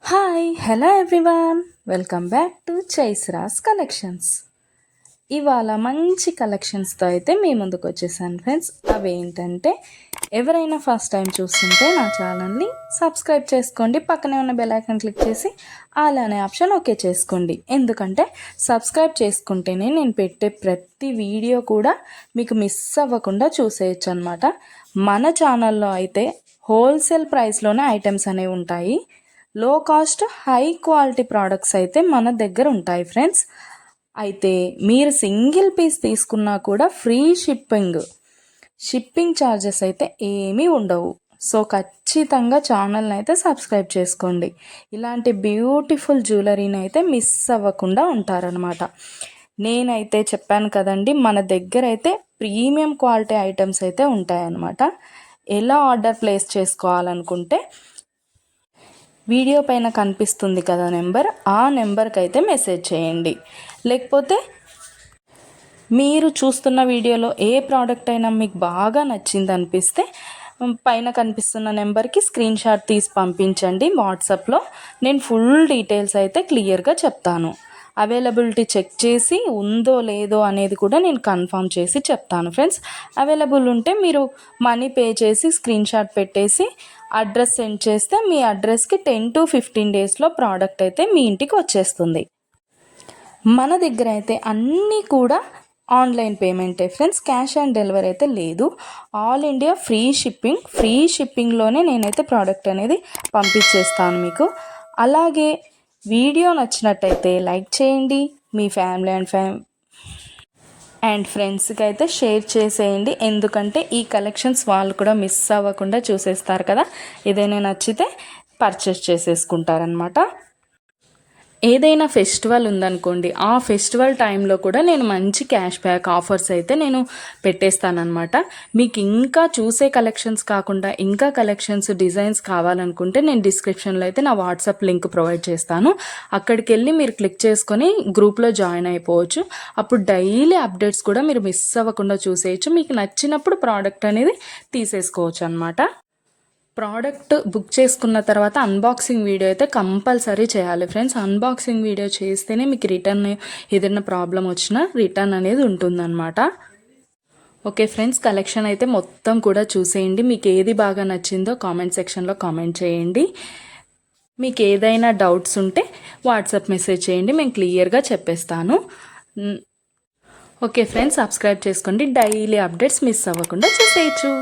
Hi hello everyone, welcome back to చైస్రాస్ collections. ఇవాళ మంచి కలెక్షన్స్తో అయితే మీ ముందుకు వచ్చేసాను ఫ్రెండ్స్. అవేంటంటే ఎవరైనా ఫస్ట్ టైం చూస్తుంటే నా ఛానల్ని సబ్స్క్రైబ్ చేసుకోండి, పక్కనే ఉన్న బెల్ ఐకాన్ క్లిక్ చేసి ఆల్ అనే ఆప్షన్ ఓకే చేసుకోండి. ఎందుకంటే సబ్స్క్రైబ్ చేసుకుంటేనే నేను పెట్టే ప్రతి వీడియో కూడా మీకు మిస్ అవ్వకుండా చూసేయచ్చు అనమాట. మన ఛానల్లో అయితే హోల్సేల్ ప్రైస్లోనే ఐటమ్స్ అనేవి ఉంటాయి. లో కాస్ట్ హై క్వాలిటీ ప్రోడక్ట్స్ అయితే మన దగ్గర ఉంటాయి ఫ్రెండ్స్. అయితే మీరు సింగిల్ పీస్ తీసుకున్నా కూడా ఫ్రీ షిప్పింగ్ ఛార్జెస్ అయితే ఏమీ ఉండవు. సో ఖచ్చితంగా ఛానల్ని అయితే సబ్స్క్రైబ్ చేసుకోండి. ఇలాంటి బ్యూటిఫుల్ జ్యువెలరీని అయితే మిస్ అవ్వకుండా ఉంటారనమాట. నేనైతే చెప్పాను కదండి, మన దగ్గర అయితే ప్రీమియం క్వాలిటీ ఐటమ్స్ అయితే ఉంటాయన్నమాట. ఎలా ఆర్డర్ ప్లేస్ చేసుకోవాలనుకుంటే వీడియో పైన కనిపిస్తుంది కదా నెంబర్, ఆ నెంబర్కి అయితే మెసేజ్ చేయండి. లేకపోతే మీరు చూస్తున్న వీడియోలో ఏ ప్రోడక్ట్ అయినా మీకు బాగా నచ్చింది అనిపిస్తే పైన కనిపిస్తున్న నెంబర్కి స్క్రీన్ షాట్ తీసి పంపించండి వాట్సాప్లో. నేను ఫుల్ డీటెయిల్స్ అయితే క్లియర్గా చెప్తాను. అవైలబిలిటీ చెక్ చేసి ఉందో లేదో అనేది కూడా నేను కన్ఫర్మ్ చేసి చెప్తాను ఫ్రెండ్స్. అవైలబుల్ ఉంటే మీరు మనీ పే చేసి స్క్రీన్ షాట్ పెట్టేసి అడ్రస్ సెండ్ చేస్తే మీ అడ్రస్కి 10 to 15 డేస్లో ప్రోడక్ట్ అయితే మీ ఇంటికి వచ్చేస్తుంది. మన దగ్గర అయితే అన్నీ కూడా ఆన్లైన్ పేమెంటే ఫ్రెండ్స్, క్యాష్ ఆన్ డెలివరీ అయితే లేదు. ఆల్ ఇండియా ఫ్రీ షిప్పింగ్లోనే నేనైతే ప్రోడక్ట్ అనేది పంపించేస్తాను మీకు. అలాగే వీడియో నచ్చినట్టయితే లైక్ చేయండి, మీ ఫ్యామిలీ అండ్ ఫ్రెండ్స్కి అయితే షేర్ చేసేయండి. ఎందుకంటే ఈ కలెక్షన్స్ వాళ్ళు కూడా మిస్ అవ్వకుండా చూసేస్తారు కదా, ఏదైనా నచ్చితే పర్చేస్ చేసేసుకుంటారనమాట. ఏదైనా ఫెస్టివల్ ఉందనుకోండి, ఆ ఫెస్టివల్ టైంలో కూడా నేను మంచి క్యాష్ బ్యాక్ ఆఫర్స్ అయితే నేను పెట్టేస్తానమాట. మీకు ఇంకా చూసే కలెక్షన్స్ కాకుండా ఇంకా కలెక్షన్స్ డిజైన్స్ కావాలనుకుంటే నేను డిస్క్రిప్షన్లో అయితే నా వాట్సాప్ లింక్ ప్రొవైడ్ చేస్తాను. అక్కడికి వెళ్ళి మీరు క్లిక్ చేసుకొని గ్రూప్లో జాయిన్ అయిపోవచ్చు. అప్పుడు డైలీ అప్డేట్స్ కూడా మీరు మిస్ అవ్వకుండా చూసేయచ్చు. మీకు నచ్చినప్పుడు ప్రోడక్ట్ అనేది తీసేసుకోవచ్చు అనమాట. ప్రోడక్ట్ బుక్ చేసుకున్న తర్వాత అన్బాక్సింగ్ వీడియో అయితే కంపల్సరీ చేయాలి ఫ్రెండ్స్. అన్బాక్సింగ్ వీడియో చేస్తేనే మీకు రిటర్న్ ఏదైనా ప్రాబ్లం వచ్చినా రిటర్న్ అనేది ఉంటుందన్నమాట. ఓకే ఫ్రెండ్స్, కలెక్షన్ అయితే మొత్తం కూడా చూసేయండి. మీకు ఏది బాగా నచ్చిందో కామెంట్ సెక్షన్లో కామెంట్ చేయండి. మీకు ఏదైనా డౌట్స్ ఉంటే వాట్సాప్ మెసేజ్ చేయండి, మేము క్లియర్గా చెప్పేస్తాను. ఓకే ఫ్రెండ్స్, సబ్స్క్రైబ్ చేసుకోండి, డైలీ అప్డేట్స్ మిస్ అవ్వకుండా చూసేయచ్చు.